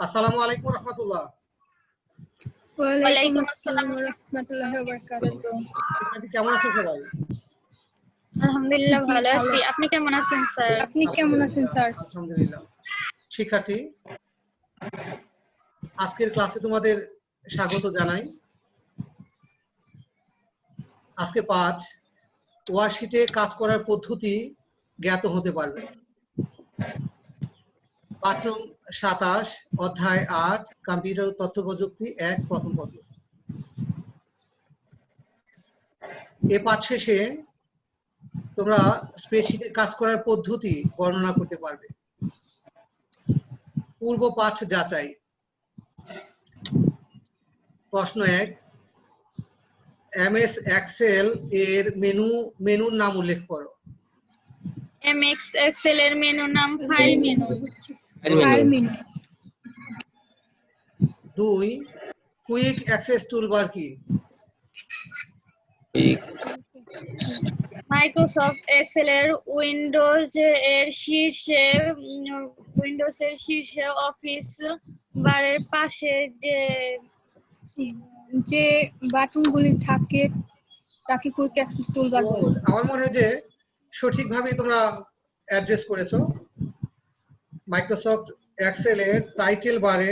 আসসালামু আলাইকুম রহমতুল্লাহ। ওয়ালাইকুম আসসালাম ওয়া রাহমাতুল্লাহি ওয়া বারাকাতুহু। শিক্ষার্থী কেমন আছো সবাই? আলহামদুলিল্লাহ ভালো আছি। আপনি কেমন আছেন স্যার? আপনি কেমন আছেন স্যার? আলহামদুলিল্লাহ। শিক্ষার্থী, আজকের ক্লাসে তোমাদের স্বাগত জানাই। আজকে পাঠ ওয়ার্কশিটে কাজ করার পদ্ধতি জ্ঞাত হতে পারবে। পাঠ্য 27, অধ্যায় 8, কম্পিউটার ও তথ্য প্রযুক্তি 1, প্রথম পত্র। এ পাঠ শেষে তোমরা স্প্রেডশিটে কাজ করার পদ্ধতি বর্ণনা করতে পারবে। পূর্ব পাঠ যাচাই। প্রশ্ন 1, এমএস এক্সেল এর মেনুর নাম উল্লেখ করো। এমএস এক্সেল এর মেনুর নাম file menu. File menu. 2, quick access toolbar কি? মাইক্রোসফট এক্সেল এর উইন্ডোজের শীর্ষে অফিস বারের পাশে যে বাটনগুলি থাকে তাকে কুইক অ্যাক্সেস টুলবার বলে। আমার মনে হয় যে সঠিকভাবে তোমরা অ্যাড্রেস করেছো। মাইক্রোসফট এক্সেল এর টাইটেল বারে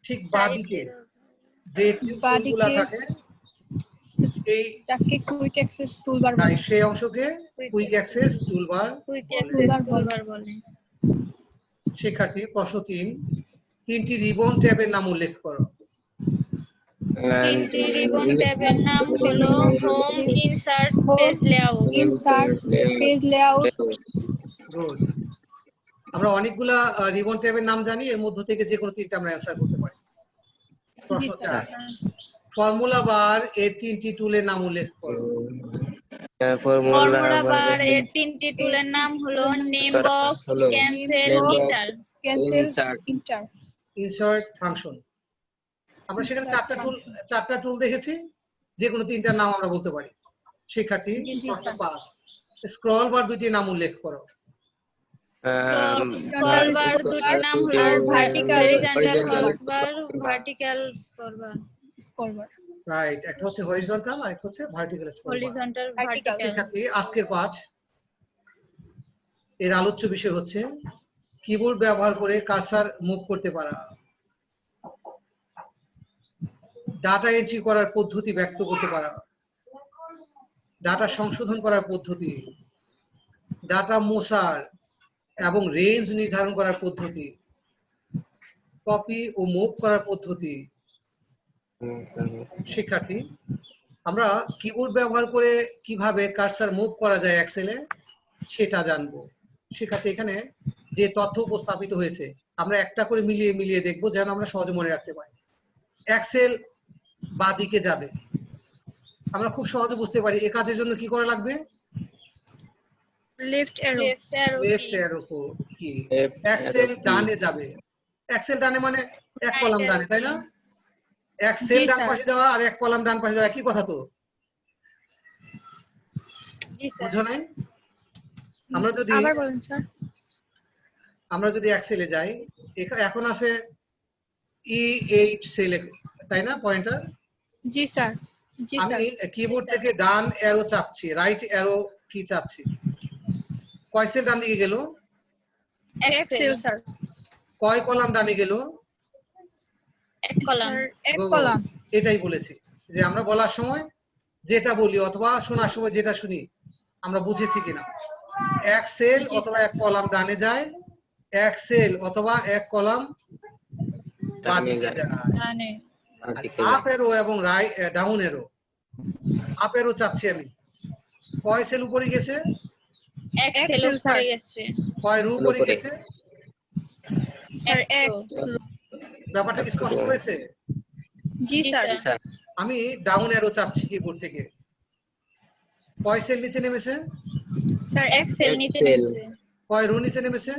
ঠিক বাঁদিকে যে টুলগুলো থাকে তাকে কুইক অ্যাক্সেস টুলবার বলে। সেই অংশকে কুইক অ্যাক্সেস টুলবার বলে। শিক্ষার্থী, প্রশ্ন 3, 3টি রিবন ট্যাবের নাম উল্লেখ করো। 3টি রিবন ট্যাবের নাম হলো home, insert, page layout. Good. আমরা অনেকগুলা রিবন ট্যাবের নাম জানি, এর মধ্য থেকে যে কোনো তিনটা আমরা অ্যানসার করতে পারি। প্রশ্ন 4, ফর্মুলা বার এর 3টি টুলের নাম উল্লেখ করো। ফর্মুলা বার এর 3টি টুলের নাম হলো name box, cancel, inter. Insert, function. আমরা সেখানে চারটা টুল দেখেছি, যে কোনো তিনটার নাম আমরা বলতে পারি। শিক্ষার্থী, প্রশ্ন 5, স্ক্রল বার 2টির নাম উল্লেখ করো। স্ক্রল বার দুটির নাম হলো ভার্টিক্যাল বার, ভার্টিক্যাল স্ক্রল বার। রাইট, একটা হচ্ছে হরিজন্টাল আর একটা হচ্ছে ভার্টিক্যাল স্ক্রল বার। ভার্টিক্যাল। শিক্ষার্থী, আজকের পাঠ এর আলোচ্য বিষয় হচ্ছে কিবোর্ড ব্যবহার করে কার্সার মুভ করতে পারা, ডাটা এন্ট্রি করার পদ্ধতি ব্যক্ত করতে পারা, ডাটা সংশোধন করার পদ্ধতি, ডাটা মোছার এবং রেঞ্জ নির্ধারণ করার পদ্ধতি, কপি ও মুভ করার পদ্ধতি। শিক্ষার্থী, আমরা কিবোর্ড ব্যবহার করে কিভাবে কার্সার মুভ করা যায় এক্সেলে সেটা জানবো। শিক্ষার্থী, এখানে যে তথ্য উপস্থাপিত হয়েছে আমরা একটা করে মিলিয়ে দেখবো, যেন আমরা সহজে মনে রাখতে পারি। এক্সেল বাঁদিকে যাবে, আমরা খুব সহজে বুঝতে পারি এ কাজের জন্য কি করা লাগবে। লেফট অ্যারো কি। এক্সেল ডানে যাবে, এক্সেল ডানে মানে এক কলাম ডানে, তাই না? এক্সেল ডান পাশে যাওয়া আর এক কলাম ডান পাশে যাওয়া একই কথা তো, বুঝো নাই? আমরা যদি এক্সেলে যাই, এখন আছে E8 সেলে, তাই না পয়েন্টার? জি স্যার। আমি কিবোর্ড থেকে ডান অ্যারো চাপছি, রাইট অ্যারো কি চাপছি। কয় সেল ডান দিকে গেল? Excel sir. কয় কলাম ডানে গেল? এক কলাম। এটাই বলেছি যে আমরা বলার সময় যেটা বলি অথবা শোনার সময় যেটা শুনি আমরা বুঝেছি কিনা। এক সেল অথবা এক কলাম ডানে যায়, এক সেল অথবা এক কলাম বাঁদিকে যায়। আপ এরো এবং ডাউন এরো। আপ এরো চাপছি আমি, কয় সেল উপরে গেছে? এক সেল উপরে গেছে। কয় রো উপরে গেছে? স্যার এক। ব্যাপারটা কি স্পষ্ট হয়েছে? জি স্যার। আমি ডাউন অ্যারো চাপছি কিবোর্ড থেকে, কয় সেল নিচে নেমেছে? স্যার এক সেল নিচে নেমেছে। কয় রো নিচে নেমেছে?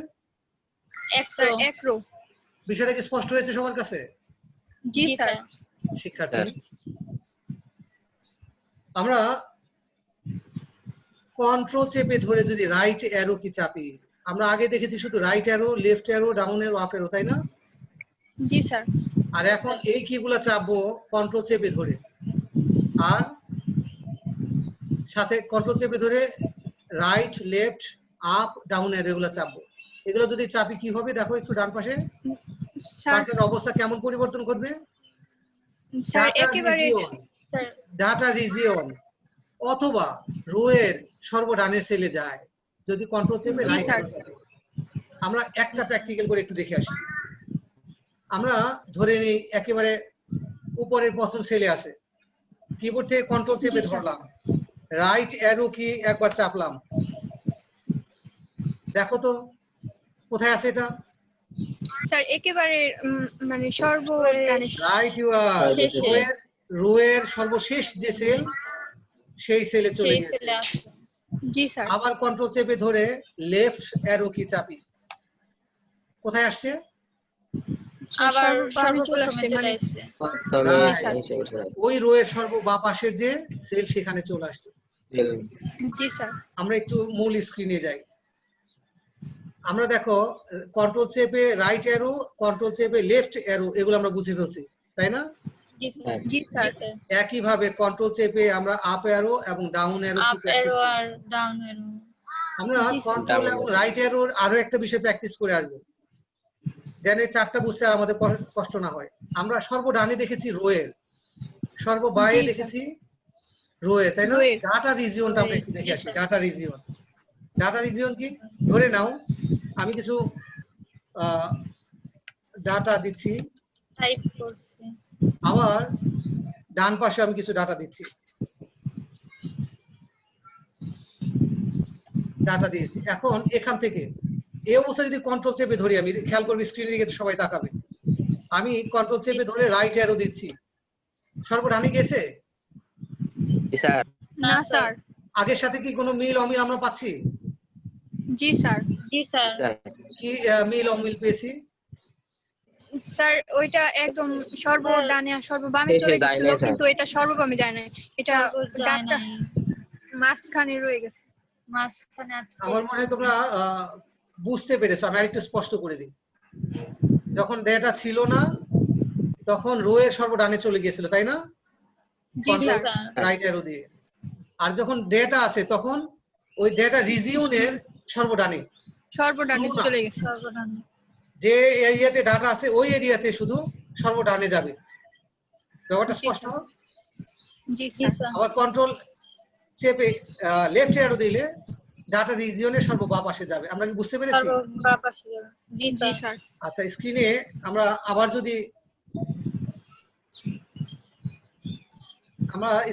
এক রো। বিষয়টা কি স্পষ্ট হয়েছে সবার কাছে? জি স্যার। শিক্ষার্থী, আমরা কন্ট্রোল চেপে ধরে যদি রাইট অ্যারো কি চাপি, আমরা আগে দেখেছি শুধু right arrow, left arrow, down arrow, up arrow, তাই না? জি স্যার। আর এখন এই কিগুলা চাপবো কন্ট্রোল চেপে ধরে, আর সাথে কন্ট্রোল চেপে ধরে রাইট লেফট আপ ডাউন এগুলো চাপবো। এগুলো যদি চাপি কি হবে দেখো একটু ডান পাশে স্যার কার্সের অবস্থা কেমন পরিবর্তন করবে। স্যার ডাটা একেবারে রিজিয়ন, স্যার ডাটা রিজিয়ন অথবা রোয়ের সর্বডানের সেলে যায় যদি কন্ট্রোল চেপে জি রাইট স্যার। আমরা একটা প্র্যাকটিক্যাল করে একটু দেখে আসি। আমরা ধরে নিই একেবারে উপরের প্রথম সেলে আছে, কিবোর্ড থেকে কন্ট্রোল চেপে জি, স্যার। ধরলাম, রাইট অ্যারো কি একবার চাপলাম, দেখো তো কোথায় আছে এটা। স্যার একেবারে মানে সর্বদানে রাইট ইউ আর শেষে। রোয়ের সর্বশেষ যে সেল সেই সেলে চলে সেই গেছে। সেলে আছে। জি স্যার। আবার কন্ট্রোল চেপে ধরে লেফট অ্যারো কি চাপি, কোথায় আসছে। আবার সর্ববামে চলে সর্বপ্রথমে আসছে চলে মানে এসেছে। ওই রোয়ের সর্ব বাঁ পাশের যে সেল সেখানে চলে আসছে। জি স্যার। আমরা একটু মূল স্ক্রিনে যাই। আমরা দেখো কন্ট্রোল চেপে রাইট অ্যারো, কন্ট্রোল চেপে লেফট অ্যারো এগুলো আমরা বুঝে ফেলছি, তাই না। জি স্যার। জি স্যার। জি স্যার। একইভাবে কন্ট্রোল চেপে আমরা আপ অ্যারো এবং ডাউন অ্যারো কি আপ প্র্যাকটিস অ্যারো করি। আর ডাউন অ্যারো। আমরা জি, স্যার। কন্ট্রোল এবং রাইট অ্যারোর আরো একটা বিষয় প্র্যাকটিস করে আসবো, যেন এই চারটা বুঝতে আর আমাদের কষ্ট না হয়। আমরা সর্বডানে দেখেছি রোয়ের, সর্ববায়ে জি, স্যার। দেখেছি রোয়ের, তাই না। রোয়ের। ডাটা রিজিয়নটা আমরা একটু দেখে জি, আসি। Sir. Data region, data region কি, ধরে নাও আমি কিছু ডাটা দিচ্ছি, টাইপ করছি। আবার ডান পাশে আমি কিছু ডাটা দিচ্ছি, ডাটা দিয়েছি। এখন এখান থেকে এই অবস্থা যদি কন্ট্রোল চেপে ধরি, আমি খেয়াল করবি স্ক্রিনের দিকে সবাই তাকাবে, আমি কন্ট্রোল চেপে ধরে রাইট অ্যারো দিচ্ছি, সর্বডানে গেছে। না স্যার। আগের সাথে কি কোনো মিল অমিল আমরা পাচ্ছি। জি স্যার। জি স্যার। কি মিল অমিল পেয়েছি। স্যার ওইটা একদম সর্বডানে আর সর্ববামে চলে গেছিল, কিন্তু এটা সর্ববামে যায় না, এটা যায় ডাটা নাই। মাঝখানে রয়ে গেছে। মাঝখানে আছে। আমার মনে হয় তোমরা বুঝতে পেরেছো, আমি আরেকটু স্পষ্ট করে দিই। যখন ডেটা ছিল না তখন রো এর সর্বডানে চলে গিয়েছিল, তাই না, জি কন্ট্রোল স্যার। রাইট অ্যারো দিয়ে। আর যখন ডেটা আছে তখন ওই ডেটা রিজিয়নের সর্বডানে, সর্বডানে তুলনা। চলে গেছে। সর্বনাম। যে এরিয়াতে ডাটা আছে ওই এরিয়াতে শুধু সর্বডানে যাবে। ব্যাপারটা জি স্পষ্ট। স্যার। জি জি স্যার। স্যার। আবার কন্ট্রোল চেপে লেফট অ্যারো দিলে ডাটা রিজিয়নের সর্ব বাঁ পাশে যাবে। আমরা কি বুঝতে পেরেছি। সর্ব পাশে যাবে। জি জি স্যার। স্যার। আচ্ছা, স্ক্রিনে আমরা আবার যদি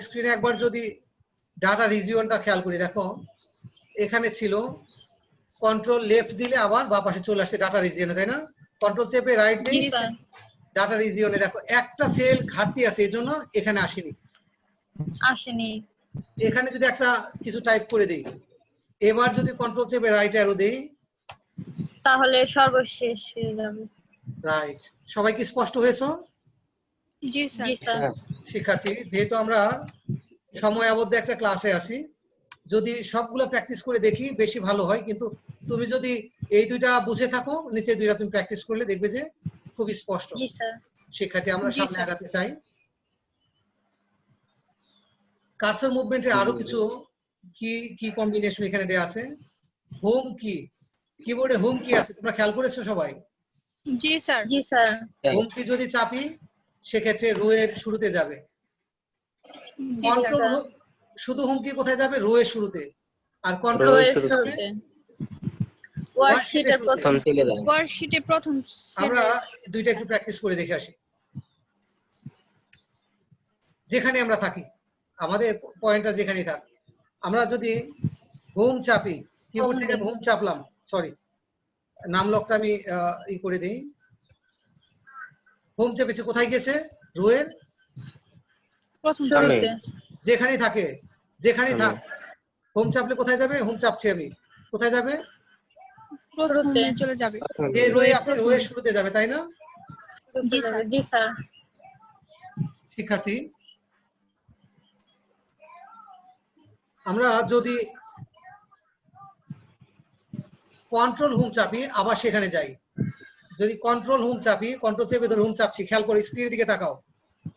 স্ক্রিনে একবার যদি ডাটা রিজিয়নটা খেয়াল করি, দেখো এখানে ছিল কন্ট্রোল লেফট দিলে আবার বাঁ পাশে চলে আসছে ডাটা রিজিয়নে, তাই না। কন্ট্রোল চেপে রাইট দিই, জি স্যার। ডাটা রিজিয়নে দেখো একটা সেল ঘাটতি আছে, এই জন্য এখানে আসেনি। আসেনি। এখানে যদি একটা কিছু টাইপ করে দিই, এবার যদি কন্ট্রোল চেপে রাইট অ্যারো দেই, তাহলে সর্বশেষ হয়ে যাবে। রাইট। সবাই কি স্পষ্ট হয়েছে। জি স্যার। জি স্যার। শিক্ষার্থী, যেহেতু আমরা সময় আবদ্ধ একটা ক্লাসে আছি, যদি সবগুলো প্র্যাকটিস করে দেখি বেশি ভালো হয়, কিন্তু তুমি যদি এই দুইটা বুঝে থাকো, নিচে দুইটা তুমি প্র্যাকটিস করলে দেখবে যে খুব স্পষ্ট। জি স্যার। শিক্ষার্থী, আমরা জি সামনে স্যার। আগাতে চাই। কার্সর মুভমেন্টের আরো কিছু কি কি কম্বিনেশন এখানে দেয়া আছে। হোম কি, কিবোর্ডে হোম কি আছে তোমরা খেয়াল করেছো সবাই। জি স্যার। জি স্যার। হোম কি যদি চাপি সেক্ষেত্রে রো এর শুরুতে যাবে। জি স্যার। কন্ট্রোল শুধু হোম কি কোথায় যাবে, রো এর শুরুতে। আর কন্ট্রোল রো এর শুরুতে। ওয়ার্কশিটের প্রথম সেলে যায়। ওয়ার্কশিটে প্রথম আমরা দুইটা একটু প্র্যাকটিস করে দেখে আসি। যেখানে আমরা থাকি, আমাদের পয়েন্টটা যেখানেই থাক, আমরা যদি হোম চাপি, কিবোর্ড থেকে হোম চাপলাম, সরি নাম লকটা আমি ই করে দিই। হোম চেপেছি, কোথায় গেছে, রো এর প্রথম শুরুতে। যেখানেই থাকে, যেখানেই থাক, হোম চাপলে কোথায় যাবে, হোম চাপছি আমি, কোথায় যাবে, প্রথমে চলে যাবে। যে রো এ আছে রো এর শুরুতে যাবে, তাই না। জি স্যার। জি স্যার। শিক্ষার্থী, আমরা যদি কন্ট্রোল হোম চাপি আবার সেখানে যাই, যদি কন্ট্রোল হোম চাপি, কন্ট্রোল চেপে ধরে হোম চাপছি, খেয়াল করে স্ক্রিনের দিকে তাকাও,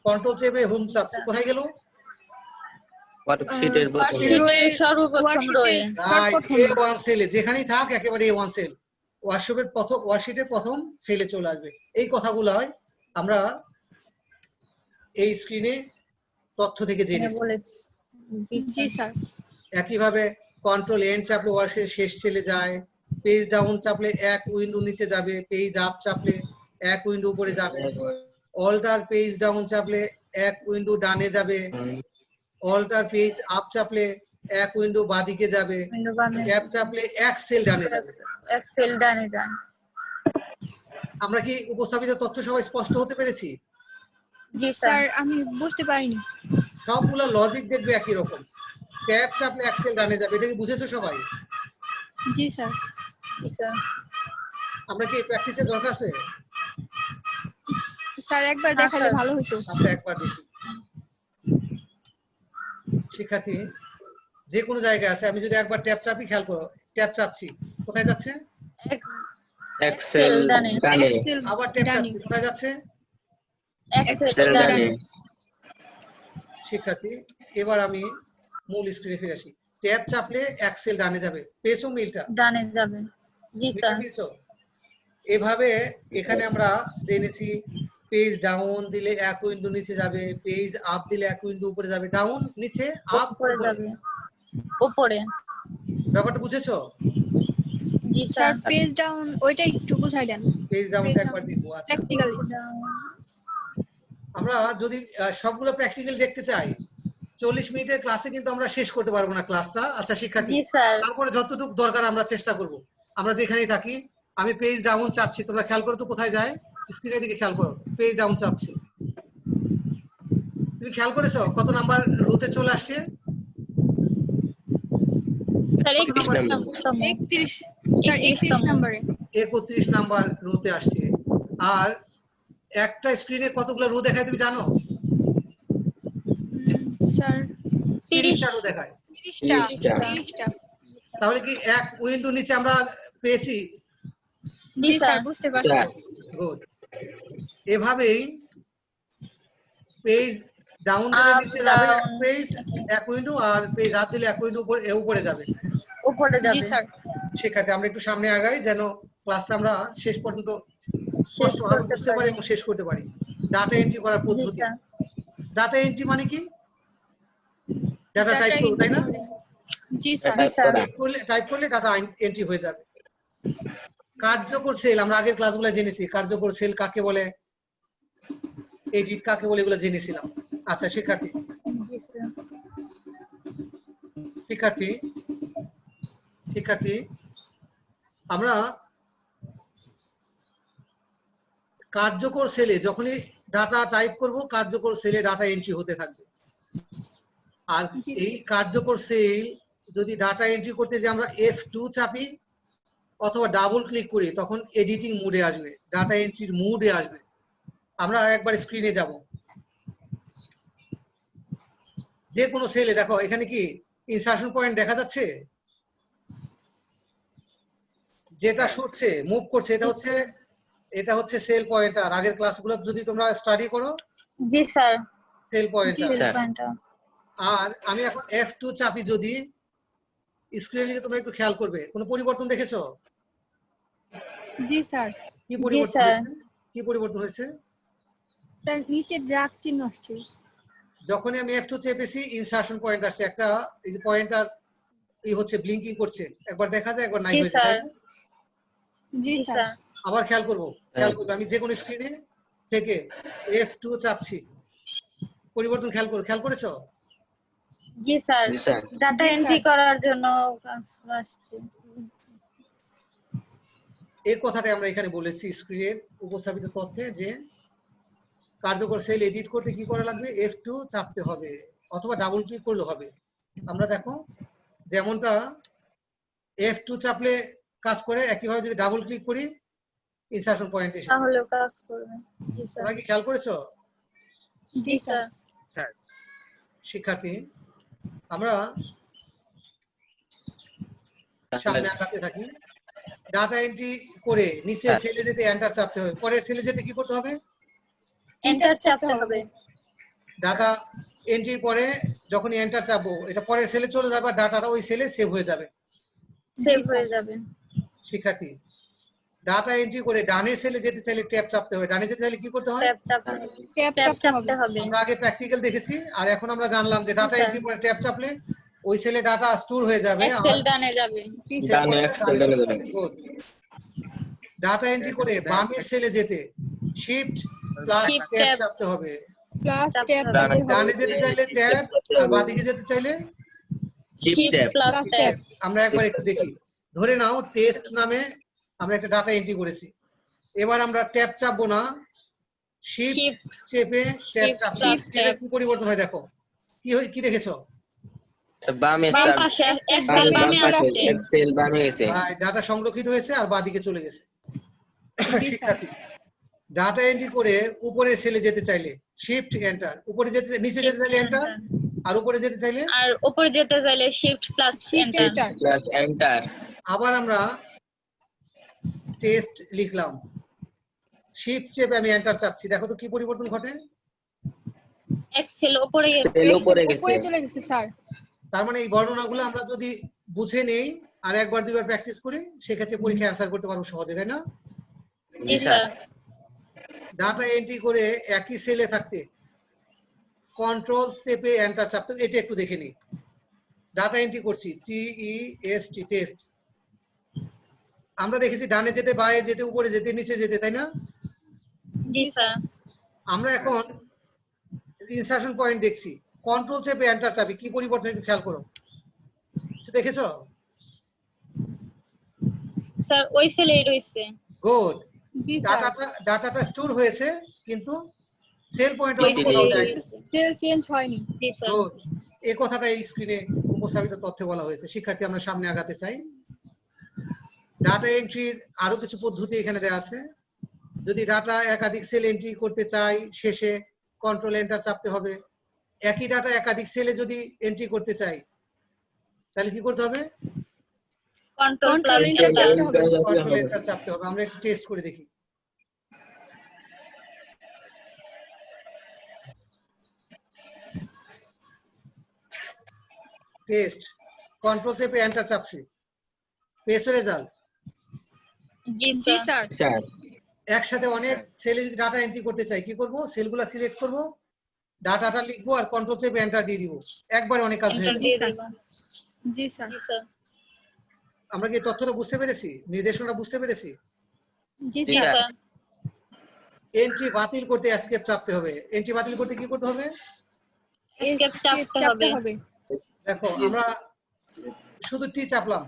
কন্ট্রোল চেপে হোম চাপছি, কোথায় গেল? ওয়ার্কশিটের প্রথমে রোয়ের সর্বপ্রথম রয়ে রাইট, A1 সেলে যেখানেই থাক একেবারে A1 সেল, ওয়ার্কশিটের প্রথম সেলে চলে আসবে। এই কথাগুলো হয় আমরা এই স্ক্রিনে তথ্য থেকে জেনেছি। বলেছি। জি স্যার। একইভাবে কন্ট্রোল এন চাপলে ওয়ার্কশিটের শেষ সেলে যায়, পেজ ডাউন চাপলে এক উইন্ডো নিচে যাবে, পেজ আপ চাপলে এক উইন্ডো উপরে যাবে, অল্টার পেজ ডাউন চাপলে এক উইন্ডো ডানে যাবে, অল্টার পেজ আপ চাপলে এক উইন্ডো বাঁদিকে যাবে, ট্যাব চাপলে এক সেল ডানে যাবে। এক্সেল ডানে যান। আমরা কি উপস্থাপিত তথ্য সবাই স্পষ্ট হতে পেরেছি? জি স্যার স্যার। আমি বুঝতে পারিনি। সবগুলো লজিক দেখবে একই রকম। ট্যাব চাপলে এক সেল ডানে যাবে, এটা কি বুঝেছো সবাই? জি স্যার। জি স্যার। আমরা কি প্র্যাকটিসের দরকার আছে? স্যার একবার হ্যাঁ, দেখালে স্যার। ভালো হতো। আচ্ছা একবার দেখি। শিক্ষার্থী যে কোনো জায়গায় আছে, আমি যদি একবার ট্যাব চাপি, খেয়াল করো ট্যাব চাপছি, কোথায় যাচ্ছে? এক্সেল ডানে, এক্সেল আবার ট্যাব ডানে। চাপছি, কোথায় যাচ্ছে? এক্সেল ডানে। শিক্ষার্থী এবার আমি মূল স্ক্রিনে ফিরে আসি। ট্যাব চাপলে এক সেল ডানে যাবে, পেয়েছো মিলটা? ডানে যাবে। জি মিলটা স্যার। পেয়েছো? এভাবে এখানে আমরা জেনেছি পেজ ডাউন দিলে এক উইন্ডো নিচে যাবে, পেজ আপ দিলে এক উইন্ডো উপরে যাবে, ডাউন নিচে, আপ উপরে উপরে। যাবে। উপরে। ব্যাপারটা বুঝেছো? জি স্যার স্যার। পেজ ডাউন ওইটা একটু বুঝাই দেন। পেজ ডাউনটা Page একবার down। দেখবো। আচ্ছা প্র্যাকটিক্যাল। আমরা যদি সবগুলো প্র্যাকটিক্যাল দেখতে চাই, 40 মিনিটের ক্লাসে কিন্তু আমরা শেষ করতে পারবো না ক্লাসটা। আচ্ছা শিক্ষার্থী, জি স্যার। তারপরে যতটুকু দরকার আমরা চেষ্টা করব। আমরা যেখানেই থাকি, আমি পেজ ডাউন চাপছি, তোমরা খেয়াল করো তো কোথায় যায়, স্ক্রিনের দিকে খেয়াল করো, পেজ ডাউন চাপছি। তুমি খেয়াল করেছো কত নাম্বার রোতে চলে আসছে? স্যার কত নাম্বার? 31 স্যার 31 নম্বরে। 31 নাম্বার রোতে আসছে। আর একটা স্ক্রিনে কতগুলো রো দেখায় তুমি জানো? স্যার 30টা রো দেখায়। 30টা। 30টা। 30টা। তাহলে কি এক উইন্ডো নিচে আমরা পেয়েছি? জি স্যার বুঝতে পারছি। Sir good. এভাবেই পেজ ডাউন দিলে Up, নিচে যাবে এক down, পেজ, okay. এক উইন্ডো, আর পেজ আপ দিলে এক উইন্ডো উপরে যাবে। উপরে জি যাবে। স্যার। শিক্ষার্থী আমরা একটু সামনে আগাই যেন ক্লাসটা আমরা শেষ পর্যন্ত শেষ স্পষ্টভাবে করতে বুঝতে পারি পারি। এবং শেষ করতে পারি। ডাটা এন্ট্রি করার জি পদ্ধতি। স্যার। ডাটা এন্ট্রি মানে কি? ডাটা টাইপ Data করব, তাই না? জি স্যার। জি স্যার। টাইপ করলে ডাটা এন্ট্রি হয়ে যাবে। কার্যকর সেল আমরা আগের ক্লাসগুলো জেনেছি, কার্যকর সেল কাকে বলে, এডিট কাকে বলে, এগুলো জেনেছিলাম। আচ্ছা শিক্ষার্থী জি স্যার। শিক্ষার্থী শিক্ষার্থী আমরা কার্যকর সেলে যখনই ডাটা টাইপ করব, কার্যকর সেলে ডাটা এন্ট্রি হতে থাকবে। আর জি। এই কার্যকর সেল যদি ডাটা এন্ট্রি করতে যে আমরা F2 চাপি অথবা ডাবল ক্লিক করি, তখন এডিটিং মোডে আসবে, ডাটা এন্ট্রির মোডে আসবে। আমরা একবার স্ক্রিনে যাব, যে কোনো সেলে দেখো এখানে কি ইনসার্শন পয়েন্ট দেখা যাচ্ছে, যেটা সরছে মুভ করছে, এটা হচ্ছে সেল পয়েন্টার। আগের ক্লাসগুলো যদি তোমরা স্টাডি করো, জি স্যার। Cell pointer. স্যার। আর আমি এখন F2 চাপি, যদি স্ক্রিনের দিকে তোমরা একটু খেয়াল করবে, কোনো পরিবর্তন দেখেছো? জি স্যার। কি পরিবর্তন স্যার। হয়েছে? কি পরিবর্তন হয়েছে? স্যার নিচে ড্রাগ চিহ্ন আসছে। যখনই আমি F2 চেপেছি, ইনসার্শন পয়েন্ট আসছে, একটা এই যে পয়েন্টার এই হচ্ছে ব্লিঙ্কিং করছে, একবার দেখা যায় একবার নাই জি হয়ে যায়, তাই স্যার। না? জি জি স্যার। স্যার। আবার খেয়াল করবো আমি যে কোনো স্ক্রিনে থেকে F2 চাপছি, পরিবর্তন খেয়াল করেছো? জি স্যার। জি স্যার। ডাটা জি এন্ট্রি স্যার। করার জন্য আসছে। এই কথাটাই আমরা এখানে বলেছি স্ক্রিনের উপস্থাপিত তথ্যে, যে কার্যকর সেল এডিট করতে কি করা লাগবে, F2 চাপতে হবে অথবা ডাবল ক্লিক করলে হবে। আমরা দেখো যেমনটা F2 চাপলে কাজ করে, একইভাবে যদি ডাবল ক্লিক করি ইনসার্শন পয়েন্ট এসেছে। তাহলে কাজ করবে। জি স্যার। তোমরা কি খেয়াল করেছো? জি স্যার। শিক্ষার্থী আমরা সামনে আগাতে থাকি। ডাটা এন্ট্রি করে নিচে হ্যাঁ। সেলে যেতে এন্টার চাপতে হবে, পরের সেলে যেতে কি করতে হবে? এন্টার চাপতে হবে। ডাটা এন্ট্রির পরে যখন এন্টার চাপবো এটা পরের সেলে চলে যাবে, আর ডাটাটা ওই সেলে সেভ হয়ে যাবে। সেভ হয়ে যাবে। শিক্ষার্থী, ডাটা এন্ট্রি করে ডানের সেলে যেতে চাইলে ট্যাব চাপতে হবে। ডানে যেতে চাইলে কি করতে হয়? ট্যাব চাপতে হবে। ট্যাব চাপতে হবে। আমরা আগে প্র্যাকটিক্যাল দেখেছি, আর এখন আমরা জানলাম যে ডাটা আচ্ছা। এন্ট্রি পরে ট্যাব চাপলে ওই সেলে ডাটা স্টোর হয়ে যাবে, এক্সেল ডানে যাবে। ডানে এক্সেল ডানে যাবে। ডাটা এন্ট্রি করে বামের সেলে যেতে shift plus Shift tab tab। চাপতে হবে। প্লাস ট্যাব ডানে ডানে যেতে চাইলে ট্যাব, আর বাঁদিকে যেতে চাইলে শিফট ট্যাব। Plus tab. আমরা একবার একটু দেখি। ধরে নাও টেস্ট নামে আমরা একটা ডাটা এন্ট্রি করেছি, এবার আমরা ট্যাব চাপবো না, শিফট Shift চেপে ট্যাব Shift চাপছি। plus স্ক্রিনে tab। কি পরিবর্তন হয় দেখো, কি দেখেছো? বামে বাম সাব পাশে এক্সেল বাম বামে পাশে আসছে। এক্সেল বামে গেছে। ডাটা সংরক্ষিত হয়েছে আর বাঁদিকে চলে গেছে। শিক্ষার্থী, ডাটা এন্ট্রি করে উপরের সেলে যেতে চাইলে শিফট এন্টার, উপরে যেতে নিচে যেতে চাইলে এন্টার, আর উপরে যেতে চাইলে আর উপরে যেতে চাইলে shift plus enter. Plus enter. আবার আমরা টেস্ট লিখলাম, শিফট চেপে আমি এন্টার চাপছি, দেখো তো কি পরিবর্তন ঘটে। এক্সেল উপরে গেছে। সেল উপরে গেছে। চলে গেছে স্যার। তার মানে এই বর্ণনাগুলো আমরা যদি বুঝে নেই আর একবার দুইবার প্র্যাকটিস করি, সেক্ষেত্রে পরীক্ষায় অ্যান্সার করতে পারবো সহজে, তাই না? জি স্যার। ডাটা এন্ট্রি করে একই সেলে থাকতে কন্ট্রোল চেপে এন্টার চাপতে, এটা একটু দেখে নিই। ডাটা এন্ট্রি করছি TEST টেস্ট, আমরা দেখেছি ডানে যেতে, বায়ে যেতে, উপরে যেতে, নিচে যেতে, তাই না? জি স্যার। আমরা এখন ইনসারশন পয়েন্ট দেখছি, কন্ট্রোল চেপে এন্টার চাপি, কি পরিবর্তন একটু খেয়াল করো, কিছু দেখেছো? স্যার ওই সেলেই রইছে। গুড। জি স্যার। ডাটাটা স্টোর হয়েছে কিন্তু সেল পয়েন্ট ওই অন্য সেলেই কোথাও যায়নি। রইছে। সেল চেঞ্জ হয়নি। জি স্যার। গুড। এই কথাটা এই স্ক্রিনে উপস্থাপিত তথ্যে বলা হয়েছে। শিক্ষার্থী, আমরা সামনে আগাতে চাই। ডাটা এন্ট্রির আরো কিছু পদ্ধতি এখানে দেওয়া আছে। যদি ডাটা একাধিক সেল এন্ট্রি করতে চাই, শেষে কন্ট্রোল এন্টার চাপতে হবে। একই ডাটা একাধিক সেলে যদি এন্ট্রি করতে চাই, তাহলে কি করতে হবে? কন্ট্রোল প্লাস enter চাপতে হবে। কন্ট্রোল এন্টার চাপতে হবে। আমরা একটু টেস্ট করে দেখি। টেস্ট, কন্ট্রোল চেপে এন্টার চাপছি, পেয়েছো রেজাল্ট? জি জি স্যার। স্যার। স্যার একসাথে অনেক সেলে যদি ডাটা এন্ট্রি করতে চাই, কি করব? সেলগুলো সিলেক্ট করব, ডাটাটা লিখবো আর কন্ট্রোল চেপে এন্টার দিয়ে দিব, একবারে অনেক কাজ হয়ে এন্টার যাবে। দিয়ে দেব। জি স্যার। জি স্যার। আমরা কি তথ্যটা বুঝতে পেরেছি, নির্দেশনাটা বুঝতে পেরেছি? জি জি স্যার। স্যার। এন্ট্রি বাতিল করতে এসকেপ চাপতে হবে। এন্ট্রি বাতিল করতে কি করতে হবে? এসকেপ চাপতে হবে। দেখো আমরা শুধু টি চাপলাম,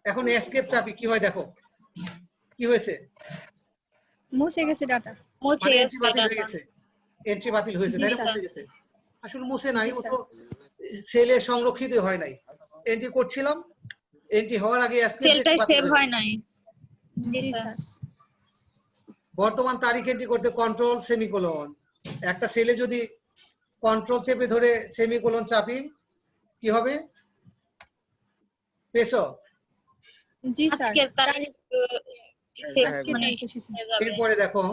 এখন এসকেপ চাপি, কি হয় দেখো, কি হয়েছে? মুছে গেছে ডাটা। মুছে মানে এন্ট্রি গেছে বাতিল হয়ে ডাটা। গেছে, এন্ট্রি বাতিল হয়েছে, জি তাই না? স্যার। মুছে গেছে, আসলে মুছে নাই, জি ও স্যার। তো সেলে সংরক্ষিত হয় নাই। এন্ট্রি করছিলাম, এন্ট্রি হওয়ার আগে এসকেপ সেলটাই সেভ হয় নাই। জি জি স্যার। স্যার। বর্তমান তারিখ এন্ট্রি করতে কন্ট্রোল সেমিকোলন, একটা সেলে যদি কন্ট্রোল চেপে ধরে সেমিকোলন চাপি, কি হবে? পেছো? জি স্যার। আজকের তারিখ সেভ আজকের মানে তারিখ এসেছে। হয়ে যাবে। এরপরে দেখো,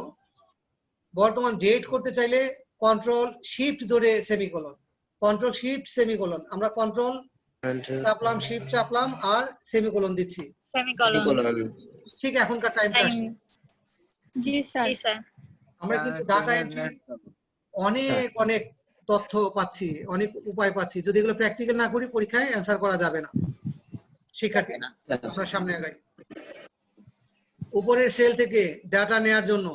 বর্তমান ডেট করতে চাইলে কন্ট্রোল শিফট ধরে সেমিকোলন, কন্ট্রোল শিফট সেমিকোলন, আমরা কন্ট্রোল চাপলাম, শিফট চাপলাম আর সেমিকোলন দিচ্ছি। সেমিকোলন। ঠিক এখনকার টাইমটা টাইম। আসছে। জি স্যার। জি স্যার। আমরা কিন্তু ডাটা এন্ট্রি অনেক অনেক তথ্য পাচ্ছি, অনেক উপায় পাচ্ছি, যদি এগুলো প্র্যাকটিক্যাল না করি পরীক্ষায় অ্যান্সার করা যাবে না। শিক্ষার্থী, আমরা সামনে আগাই। উপরের সেল থেকে ডাটা নেয়ার জন্য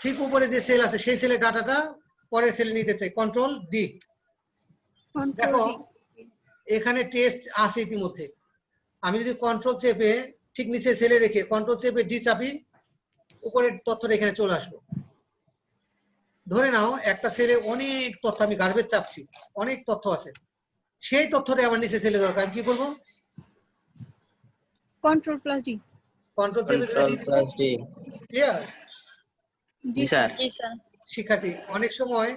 ঠিক উপরে যে সেল আছে সেই সেলের ডাটাটা পরের সেলে নিতে চাই, কন্ট্রোল ডি। দেখো এখানে টেস্ট আছে ইতিমধ্যে, আমি যদি কন্ট্রোল চেপে ঠিক নিচের সেলে রেখে কন্ট্রোল চেপে ডি চাপি, উপরের তথ্যটা এখানে চলে আসলো। ধরে নাও একটা সেলে অনেক তথ্য, আমি গার্বেজ চাপছি, অনেক তথ্য আছে, সেই তথ্যটা আমার নিচে সেলে দরকার, আমি কি করবো? Control plus D. কন্ট্রোল চেপে ধরে ডি দিব। ক্লিয়ার? জি স্যার। জি স্যার। শিক্ষার্থী, অনেক সময়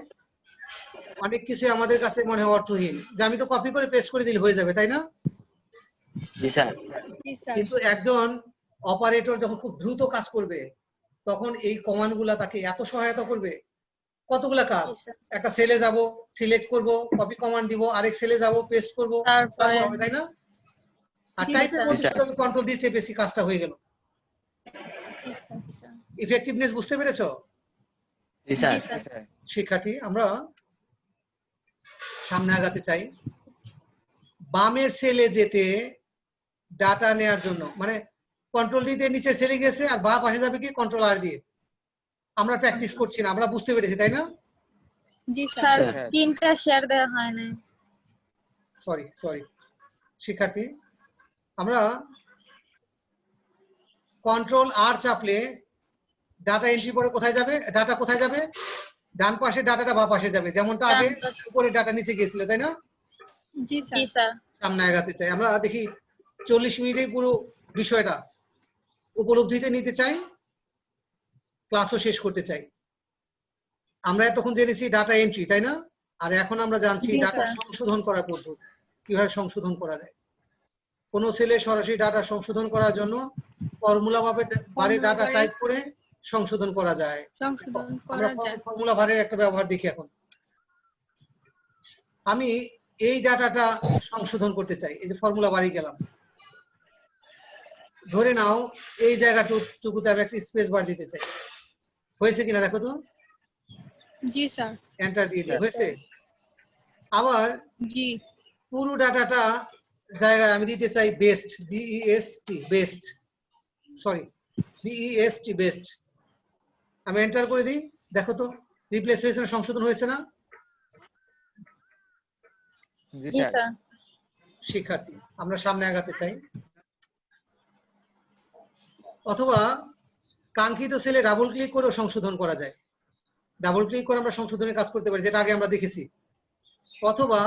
অনেক কিছু আমাদের কাছে মনে হয় অর্থহীন, যে আমি তো কপি করে পেস্ট করে দিলে হয়ে যাবে, তাই না? জি স্যার। জি স্যার। কিন্তু একজন অপারেটর যখন খুব দ্রুত কাজ করবে তখন এই কমান্ড গুলা তাকে এত সহায়তা করবে। কতগুলা কাজ, একটা সেলে যাব, সিলেক্ট করব, কপি কমান্ড দিব, আরেক সেলে যাব, পেস্ট করব, তারপরে তারপর হবে, তাই না? আর জি টাইপের স্যার। মধ্যে জি শুধু আমি কন্ট্রোল দিয়ে চেপেছি, কাজটা হয়ে গেল। আচ্ছা ইফেক্টিভনেস বুঝতে পেরেছো জি স্যার। জি স্যার শিক্ষার্থী? আমরা সামনে আগাতে চাই। বামের সেলে যেতে ডাটা নেয়ার জন্য, মানে কন্ট্রোল ডি দিয়ে নিচের সেলে গেছে আর বা পাশে যাবে কি কন্ট্রোল আর দিয়ে। আমরা প্র্যাকটিস করছি না, আমরা বুঝতে পেরেছি, তাই না? জি স্যার স্যার। স্ক্রিনটা শেয়ার দেওয়া হয় না। সরি শিক্ষার্থী, আমরা কন্ট্রোল আর চাপলে ডাটা এন্ট্রি পরে কোথায় যাবে? ডাটা কোথায় যাবে? ডান পাশে ডাটাটা বা পাশে যাবে, যেমনটা আগে উপরে ডাটা নিচে গিয়েছিল, তাই না? জি জি স্যার। স্যার সামনে আগাতে চাই। আমরা দেখি 40 মিনিটে পুরো বিষয়টা উপলব্ধিতে নিতে চাই, ক্লাসও শেষ করতে চাই। আমরা এতক্ষণ জেনেছি ডাটা এন্ট্রি, তাই না? আর এখন আমরা জানছি জি ডাটা স্যার। সংশোধন করার পদ্ধতি, কিভাবে সংশোধন করা যায়। কোন সেলে সরাসরি ডাটা সংশোধন করার জন্য ফর্মুলা বারে ডাটা টাইপ করে সংশোধন করা যায়। সংশোধন আমরা করা যায়। ফর্মুলা বারের একটা ব্যবহার দেখি এখন। আমি এই ডাটাটা সংশোধন করতে চাই, এই যে ফর্মুলা বারে গেলাম, ধরে নাও এই জায়গাটুকুতে আমি একটা স্পেস বার দিতে চাই। হয়েছে কিনা দেখো তো? জি স্যার। এন্টার দিয়ে দিই, হয়েছে। আবার জি। পুরো ডাটাটা জায়গায় আমি দিতে চাই best, BEST best, sorry BEST best. আমি এন্টার করে দিই, দেখো তো রিপ্লেস হয়েছে না, সংশোধন হয়েছে না? জি স্যার শিক্ষার্থী, আমরা সামনে আগাতে চাই। অথবা কাঙ্ক্ষিত সেলে ডাবল ক্লিক করেও সংশোধন করা যায়। ডাবল ক্লিক করে আমরা সংশোধনের কাজ করতে পারি, যেটা আগে আমরা দেখেছি। অথবা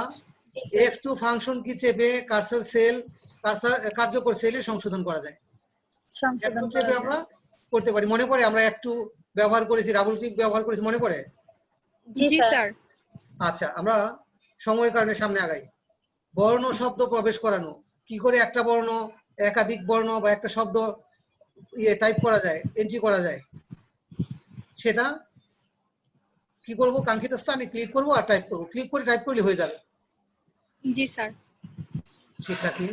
F2 ফাংশন কি চেপে কার্যকর সেলে সংশোধন করা যায়। সংশোধন F2 করা চেপে যায়। আমরা করতে পারি। মনে পড়ে আমরা F2 ব্যবহার করেছি, ডাবল ক্লিক ব্যবহার করেছি, মনে পড়ে? জি জি স্যার স্যার। আচ্ছা, আমরা সময়ের কারণে সামনে আগাই। বর্ণ শব্দ প্রবেশ করানো, কি করে একটা বর্ণ, একাধিক বর্ণ বা একটা শব্দ টাইপ করা যায়, এন্ট্রি করা যায়, সেটা কি করব? কাঙ্ক্ষিত স্থানে ক্লিক করব আর টাইপ করব, ক্লিক করে টাইপ করলে হয়ে যাবে। জি স্যার। শিক্ষার্থী,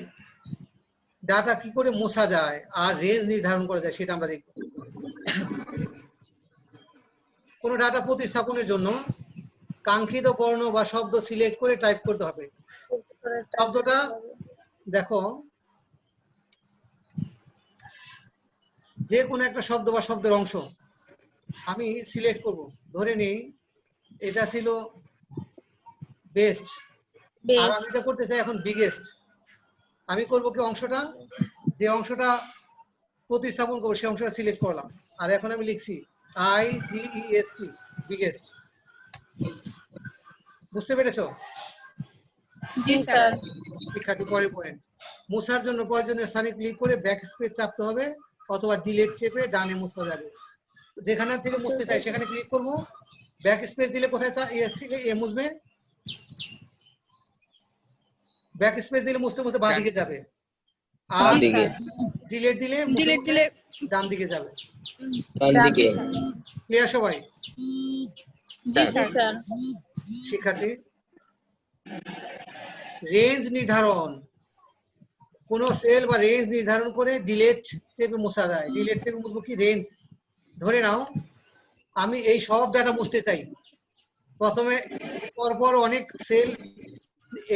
ডাটা কি করে মোছা যায় আর রেঞ্জ নির্ধারণ করা যায় সেটা আমরা দেখব। কোন ডাটা প্রতিস্থাপনের জন্য কাঙ্ক্ষিত বর্ণ বা শব্দ সিলেক্ট করে টাইপ করতে হবে। শব্দটা দেখো, যে কোনো একটা শব্দ বা শব্দের অংশ আমি সিলেক্ট করব। ধরে নেই এটা ছিল বেস্ট, আর আমি এটা করতে চাই এখন বিগেস্ট। আমি করব কি, অংশটা, যে অংশটা প্রতিস্থাপন করবো সেই অংশটা সিলেক্ট করলাম, আর এখন আমি লিখছি IGEST বিগেস্ট। বুঝতে পেরেছো জি স্যার। শিক্ষার্থী? পরের পয়েন্ট, মোছার জন্য প্রয়োজনীয় স্থানে ক্লিক করে ব্যাক স্পেস চাপতে হবে অথবা ডিলিট চেপে ডানে মোছা যাবে। যেখানে থেকে মুছতে চাই সেখানে ক্লিক করব, ব্যাক স্পেস দিলে কোথায় মুছবে? ব্যাক স্পেস দিলে মুছতে মুছতে বাঁ দিকে যাবে, আর জি স্যার। ডিলিট দিলে মুছতে ডিলিট মুছতে দিলে ডান দিকে যাবে। ডান দিকে। ক্লিয়ার সবাই? জি স্যার। শিক্ষার্থী, রেঞ্জ নির্ধারণ, কোন সেল বা রেঞ্জ নির্ধারণ করে ডিলিট চেপে মোছা যায়। ডিলিট চেপে মুছবো কি? রেঞ্জ। ধরে নাও আমি এই সব ডাটা মুছতে চাই, প্রথমে পরপর অনেক সেল,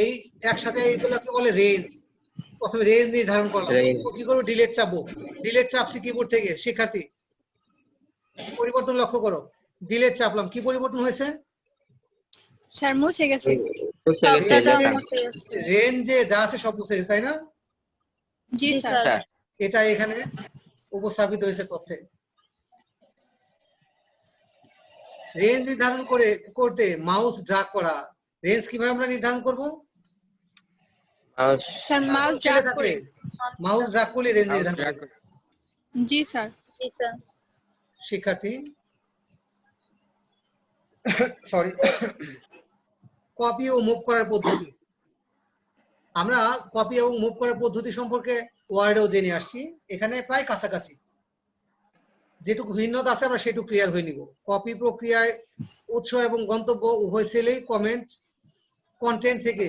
এই একসাথে এইগুলোকে বলে রেঞ্জ। প্রথমে রেঞ্জ নির্ধারণ করলাম, কি করবো? ডিলিট চাপবো। ডিলিট চাপছি কিবোর্ড থেকে। শিক্ষার্থী, পরিবর্তন লক্ষ্য করো, ডিলিট চাপলাম, কি পরিবর্তন হয়েছে? স্যার মুছে গেছে। রেঞ্জে যা আছে সব মুছে গেছে, তাই না? জি স্যার। এটা এখানে উপস্থাপিত হয়েছে তথ্যে। রেঞ্জ নির্ধারণ করতে মাউস ড্রাগ করা। রেঞ্জ কিভাবে আমরা নির্ধারণ করব? স্যার মাউস ড্র্যাগ করে। মাউস ড্রাগ করলে রেঞ্জ নির্ধারণ করা যায়। জি স্যার। শিক্ষার্থী, সরি, কপি ও মুভ করার পদ্ধতি। আমরা কপি এবং মুভ করার পদ্ধতি সম্পর্কে ওয়ার্ডেও জেনে আসছি, এখানে প্রায় কাছাকাছি। যেটুকু ভিন্নতা আছে আমরা সেটুকু ক্লিয়ার হয়ে নিব। কপি প্রক্রিয়ায় উৎস এবং গন্তব্য উভয় সেলেই কন্টেন্ট থেকে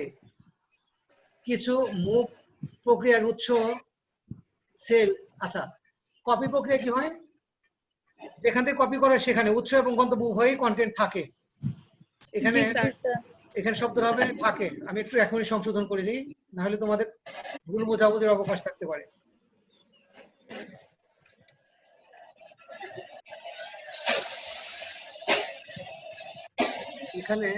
কিছু মুভ প্রক্রিয়ার উৎস সেল। আচ্ছা, কপি প্রক্রিয়া কি হয়? যেখান থেকে কপি করে সেখানে উৎস এবং গন্তব্য উভয়ই কন্টেন্ট থাকে। এখানে এখানে শব্দটা হবে থাকে। আমি একটু এখনই সংশোধন করে দিই, না হলে তোমাদের ভুল বোঝাবুঝির অবকাশ থাকতে পারে। এখানে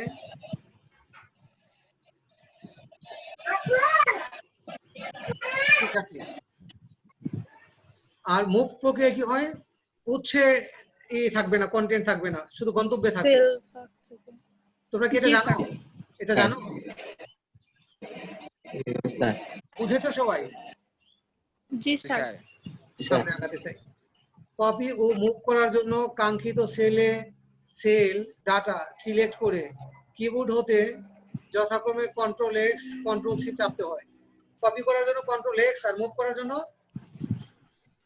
আর মুভ প্রক্রিয়া কি হয়? উৎসে থাকবে না, কন্টেন্ট থাকবে না, শুধু গন্তব্যে থাকবে। তোমরা কি এটা জানো? এটা জানো? স্যার বুঝেছো সবাই? জি স্যার। সামনে আগাতে চাই। কপি ও মুভ করার জন্য কাঙ্ক্ষিত সেল ডাটা সিলেক্ট করে কিবোর্ড হতে যথাক্রমে কন্ট্রোল এক্স কন্ট্রোল সি চাপতে হয়। কপি করার জন্য কন্ট্রোল এক্স আর মুভ করার জন্য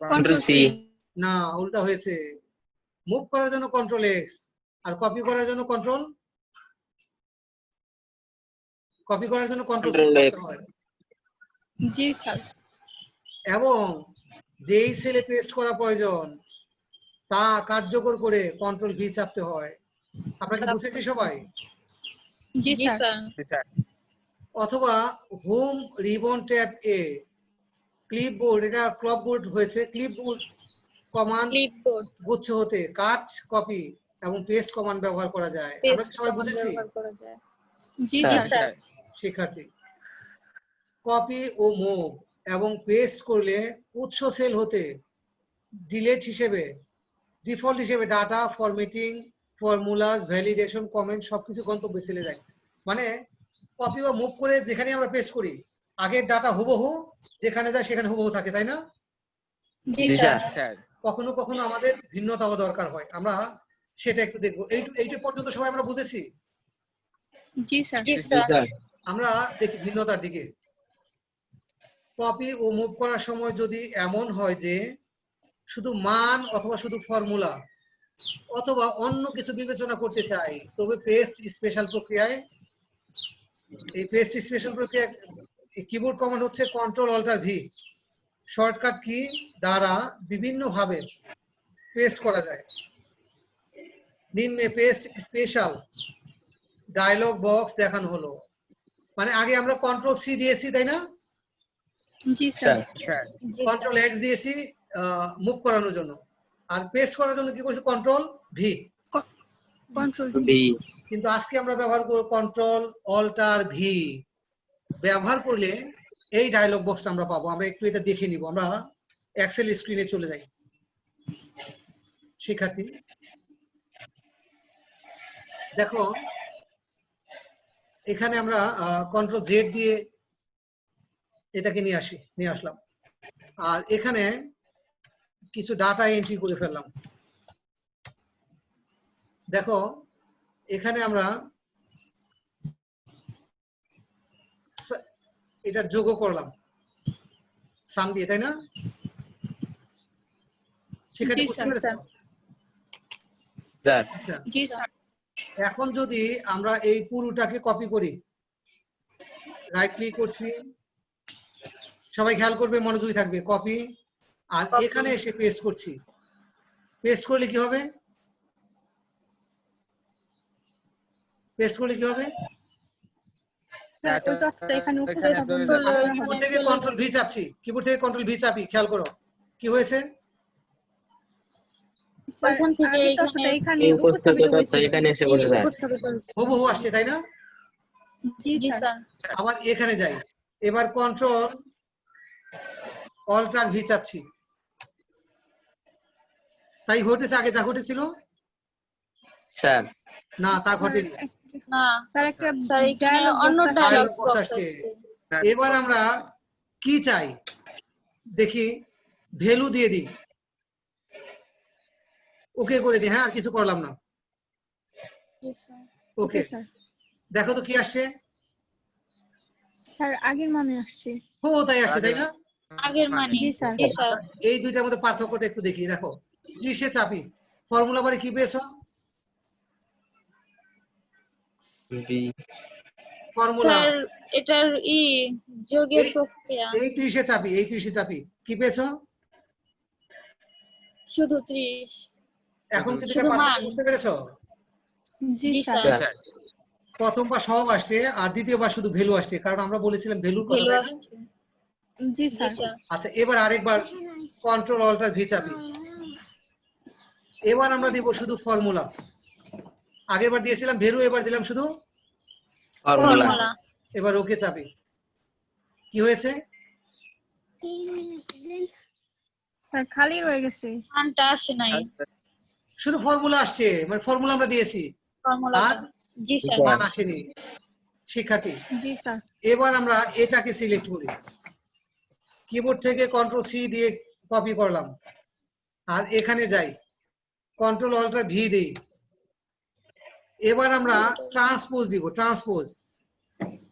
কন্ট্রোল সি। না, উল্টা হয়েছে। মুভ করার জন্য কন্ট্রোল এক্স আর কপি করার জন্য কন্ট্রোল সি চাপতে হয়। জি স্যার। এবং যেই সেলে পেস্ট করা প্রয়োজন তা কার্যকর করে কন্ট্রোল ভি চাপতে হয়। আমরা কি বুঝেছি সবাই? জি স্যার। অথবা হোম রিবন ট্যাব এ ক্লিপবোর্ড, এটা ক্লপবোর্ড হয়েছে, ক্লিপবোর্ড কমান্ড গুচ্ছ হতে কাট, কপি এবং পেস্ট কমান্ড ব্যবহার করা যায়। আমরা সবাই বুঝেছি? জি স্যার। শিক্ষার্থী, কপি ও মুভ এবং পেস্ট করলে উৎস সেল হতে ডিফল্ট হিসেবে data formatting, formulas, validation, comment সবকিছু গন্তব্য সেলে যায়। মানে কপি বা মুভ করে যেখানে আমরা পেস্ট করি আগের ডাটা হুবহু যেখানে যায় সেখানে হুবহু থাকে, তাই না? জি স্যার। কখনো কখনো আমাদের ভিন্নতাও দরকার হয়, আমরা সেটা একটু দেখবো। এইটু পর্যন্ত সবাই আমরা বুঝেছি? জি স্যার। আমরা দেখি ভিন্নতার দিকে। কপি ও মুভ করার সময় যদি এমন হয় যে শুধু মান অথবা শুধু ফর্মুলা অথবা অন্য কিছু বিবেচনা করতে চাই, তবে পেস্ট স্পেশাল প্রক্রিয়ায় কিবোর্ড কমান্ড হচ্ছে control alter V shortcut key দ্বারা বিভিন্ন ভাবে পেস্ট করা যায়। নিম্নে পেস্ট স্পেশাল ডায়লগ বক্স দেখানো হলো। মানে আগে আমরা কন্ট্রোল সি দিয়েছি, তাই না? জি স্যার। কন্ট্রোল এক্স দিয়েছি মুভ করানোর জন্য, আর পেস্ট করার জন্য কি করছি? Control V. কিন্তু আজকে আমরা ব্যবহার করব কন্ট্রোল অল্টার ভি। ব্যবহার করলে এই ডায়লগ বক্সটা আমরা পাবো। আমরা একটু এটা দেখে নিব। আমরা এক্সেল স্ক্রিনে চলে যাই। শিক্ষার্থী দেখো, এখানে আমরা কন্ট্রোল জেড দিয়ে এটাকে নিয়ে আসলাম, আর এখানে কিছু ডাটা এন্ট্রি করে ফেললাম। দেখো এখানে আমরা এটা যোগ করলাম সাম দিয়ে, তাই না? আচ্ছা, এখন যদি আমরা এই পুরোটাকে কপি করি, রাইট ক্লিক করছি, সবাই খেয়াল করবে, মনোযোগী থাকবে, কপি, আর এখানে এসে পেস্ট করছি। পেস্ট করলে কি হবে? কিবোর্ড থেকে কন্ট্রোল ভি চাপছি, কিবোর্ড থেকে কন্ট্রোল ভি চাপি, খেয়াল করো কি হয়েছে? ওইখান থেকে এখানে উপস্থাপিত হয়েছে, এখানে এসে বসে যায়, হুবহু আসছে, তাই না? জি স্যার। আবার এখানে যাই, এবার কন্ট্রোল অল্টার ভি চাপছি, তাই ঘটেছে আগে যা ঘটেছিল? স্যার না, তা ঘটেনি। না স্যার একটা অন্য ডায়লগ বক্স আসছে। এবার আমরা কি চাই দেখি, ভ্যালু দিয়ে দিই, ওকে করে দিই। হ্যাঁ, আর কিছু করলাম না। ওকে, দেখো তো কি আসছে। স্যার আগের মানে আসছে। ও তাই আসছে তাই না? আগের মানে জি স্যার। জি স্যার এই দুইটার মধ্যে পার্থক্যটা একটু দেখি। দেখো 30 চাপি ফর্মুলা বারে কি পেয়েছো? বি ফর্মুলা স্যার এটার যোগের এই প্রক্রিয়া এই 30 চাপি, এই 30 চাপি কি পেয়েছো? শুধু 30 এখন কি দুটো শুধু পার্থক্য মান। বুঝতে পেরেছো? জি জি স্যার। স্যার প্রথমবার সব আসছে আর দ্বিতীয়বার শুধু ভ্যালু আসছে, কারণ আমরা বলেছিলাম ভ্যালুর কথা ভ্যালু তাই না? আসছে জি জি স্যার। স্যার আচ্ছা এবার আরেকবার কন্ট্রোল অল্টার ভি চাপি। এবার আমরা দিব শুধু ফর্মুলা। আগেরবার দিয়েছিলাম ভ্যালু, এবার দিলাম শুধু ফর্মুলা ফর্মুলা এবার ওকে চাপি। কি হয়েছে? স্যার খালি রয়ে গেছে। মানটা আসে নাই শুধু ফর্মুলা আসছে, মানে ফর্মুলা আমরা দিয়েছি ফর্মুলাটা আর জি স্যার মান আসেনি। শিক্ষার্থী জি স্যার। এবার আমরা এটাকে সিলেক্ট করি, কিবোর্ড থেকে কন্ট্রোল সি দিয়ে কপি করলাম আর এখানে যাই, কন্ট্রোল অল্টার ভি দিই। এবার আমরা ট্রান্সপোজ দিব, ট্রান্সপোজ।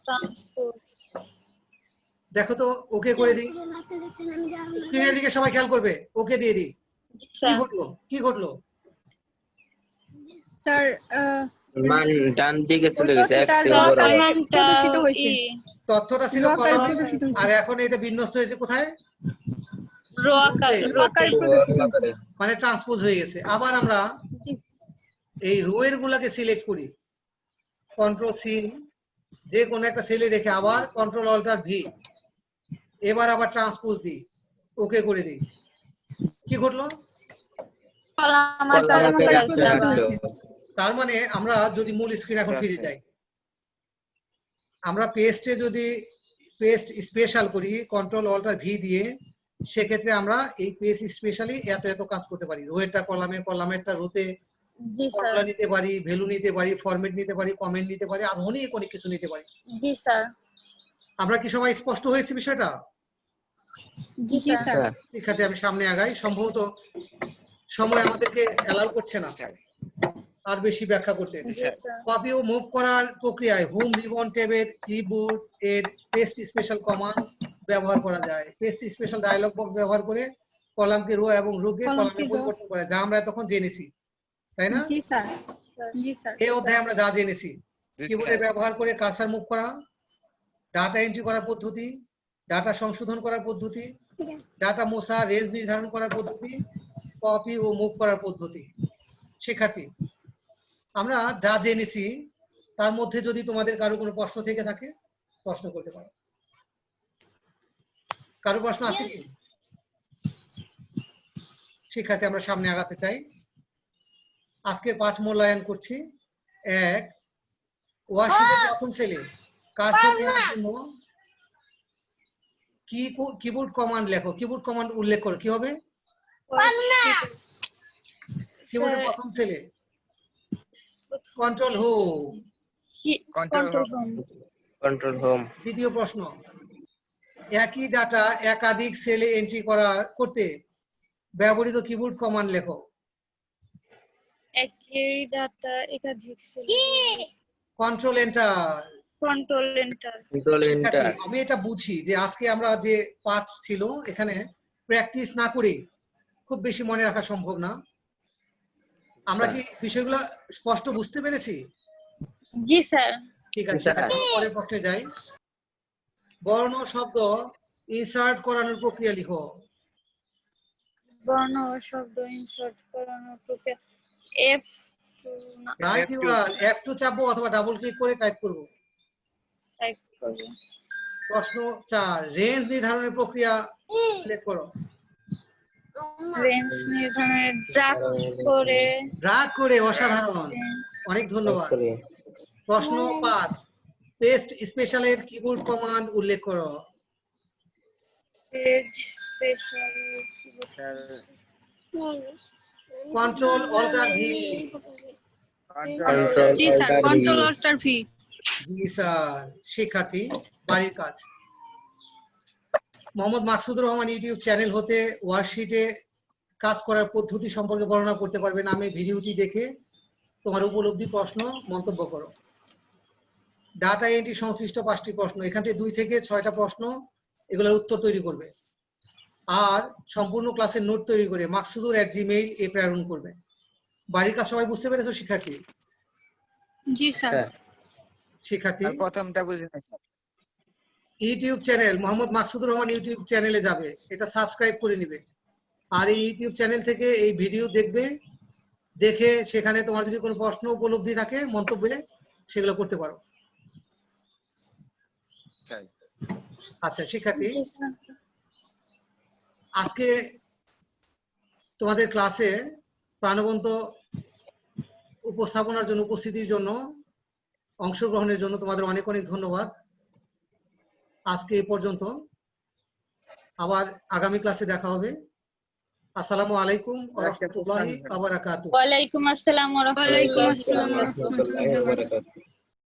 ট্রান্সপোর্ট দেখো তো ওকে করে দিই। স্ক্রিনের দিকে সবাই খেয়াল করবে, ওকে দিয়ে দিই। জি কি স্যার ঘটলো? কি ঘটলো? স্যার মান ডান দিকে চলে ওই গেছে, এক তথ্যটা সেল র বড় আকারে হয়েছে। প্রদর্শিত হয়েছে। তথ্যটা ছিল র আকারে কলামে প্রদর্শিত হয়েছে। আর এখন এটা বিন্যস্ত হয়েছে কোথায়? রো আকার রোতে। র আকারে প্রদর্শিত হয়েছে। মানে ট্রান্সপোজ হয়ে গেছে। আবার আমরা জি এই রো এর গুলাকে সিলেক্ট করি, কন্ট্রোল সি যে কোনো একটা সেলে রেখে আবার কন্ট্রোল অল্টার ভি, এবার আবার ট্রান্সপোজ দিই, ওকে করে দিই। কি ঘটলো? কলাম কলাম আকারে আকারে চলে চলে আসছে আবার আসলো। তার মানে আমরা যদি মূল স্ক্রিন এখন ফিরে যাই, আমরা পেস্টে যদি পেস্ট স্পেশাল করি কন্ট্রোল অল্টার ভি দিয়ে, সেক্ষেত্রে আমরা এই পেস্ট স্পেশালি এত এত কাজ করতে পারি। রোয়েরটা কলামে, কলামেরটা রোতে, জি স্যার ফর্মুলা নিতে পারি, ভ্যালু নিতে পারি, ফরম্যাট নিতে পারি, কমেন্ট নিতে পারি, আর অনেক অনেক কিছু নিতে পারি। জি স্যার আমরা কি সবাই স্পষ্ট হয়েছে বিষয়টা? জি জি স্যার স্যার। শিক্ষার্থী আমি সামনে আগাই, সম্ভবত সময় আমাদেরকে অ্যালাউ করছে না আর বেশি ব্যাখ্যা করতে। জি স্যার কপি ও মুভ করার প্রক্রিয়ায় হোম রিবন ট্যাবের ক্লিপবোর্ড এর পেস্ট স্পেশাল কমান্ড ব্যবহার করা যায়। পেস্ট স্পেশাল ডায়লগ বক্স ব্যবহার করে কলামকে রো এবং রোকে কলামকে কলামে রো। পরিবর্তন করা, যা আমরা এতক্ষণ জেনেছি তাই না? জি স্যার। জি স্যার। এই অধ্যায়ে আমরা যা জেনেছি, কিবোর্ডে ব্যবহার করে কার্সার মুভ করা, ডাটা এন্ট্রি করার পদ্ধতি, ডাটা সংশোধন করার পদ্ধতি, ডাটা মোছা, রেঞ্জ নির্ধারণ করার পদ্ধতি, কপি ও মুভ করার পদ্ধতি। শিক্ষার্থী আমরা যা জেনেছি তার মধ্যে যদি তোমাদের কারো কোনো প্রশ্ন থেকে থাকে প্রশ্ন করতে পারো। কারো প্রশ্ন আছে কি? শিক্ষার্থী আমরা সামনে আগাতে চাই। আজকের পাঠ মূল্যায়ন করছি। 1 ওয়ার্কশিটের প্রথম সেলে কার্সর নেওয়ার জন্য কিবোর্ড কমান্ড লেখো। কিবোর্ড কমান্ড উল্লেখ করো। কি হবে? কিবোর্ডের প্রথম সেলে control home. Control home control home. দ্বিতীয় প্রশ্ন, একই ডাটা একাধিক সেলে এন্ট্রি করতে ব্যবহৃত কিবোর্ড কমান্ড লেখো। একই ডাটা একাধিক cell control enter. Control enter control enter. আমি এটা বুঝি যে আজকে আমরা যে পাঠ ছিল এখানে প্র্যাকটিস না করে খুব বেশি মনে রাখা সম্ভব না। আমরা কি বিষয়গুলো স্পষ্ট বুঝতে পেরেছি? জি স্যার ঠিক আছে, স্যার। পরের প্রশ্নে যাই। বর্ণ শব্দ ইনসার্ট করানোর প্রক্রিয়া লিখো। বর্ণ ও শব্দ ইনসার্ট করানোর প্রক্রিয়া এফ রাইট ইউআর F2 চাপবো অথবা ডাবল ক্লিক করে টাইপ করব। টাইপ করব। প্রশ্ন 4, রেঞ্জ নির্ধারণের প্রক্রিয়া উল্লেখ করো। রেঞ্জ নির্ধারণে ড্রাগ করে ড্রাগ করে, অসাধারণ, অনেক ধন্যবাদ। প্রশ্ন 5, পেস্ট স্পেশালের কিবোর্ড কমান্ড উল্লেখ করো। Page special control alter V. জি স্যার। Control alter V. জি স্যার। শিক্ষার্থী বাড়ির কাজ, মোহাম্মদ মাকসুদুর রহমান ইউটিউব চ্যানেল হতে ওয়ার্কশিটে কাজ করার পদ্ধতি সম্পর্কে বর্ণনা করতে পারবেন। আমি ভিডিওটি দেখে তোমার উপলব্ধি, প্রশ্ন, মন্তব্য করো। ডাটা এন্ট্রি সংশ্লিষ্ট 5টি প্রশ্ন, এখান থেকে 2 থেকে 6টা প্রশ্ন, এগুলোর উত্তর তৈরি করবে। আর সম্পূর্ণ ক্লাসের নোট তৈরি করে মাকসুদুর@gmail এ প্রেরণ করবে। বাড়ির কাজ সবাই বুঝতে পেরেছো শিক্ষার্থী? জি স্যার। স্যার শিক্ষার্থী প্রথমটা বুঝি নাই sir. YouTube channel Mohammad Maksudur Rahman YouTube চ্যানেলে যাবে, এটা সাবস্ক্রাইব করে নিবে। আর এই ইউটিউব চ্যানেল থেকে এই ভিডিও দেখবে, দেখে সেখানে তোমার যদি কোনো প্রশ্ন উপলব্ধি থাকে মন্তব্যে সেগুলো করতে পারো। আচ্ছা শিক্ষার্থী, জি স্যার। আজকে তোমাদের ক্লাসে প্রাণবন্ত উপস্থাপনার জন্য, উপস্থিতির জন্য, অংশগ্রহণের জন্য তোমাদের অনেক অনেক ধন্যবাদ। আজকে এই পর্যন্ত, আবার আগামী ক্লাসে দেখা হবে। আসসালামু আলাইকুম ওয়া রাহমাতুল্লাহি ওয়া বারাকাতুহু। ওয়ালাইকুম আসসালাম ওয়া রাহমাতুল্লাহি ওয়ালাইকুম ওয়া আসসালাম ওয়া বারাকাতুহু। রাহমাতুল্লাহি ওয়া বারাকাতুহু।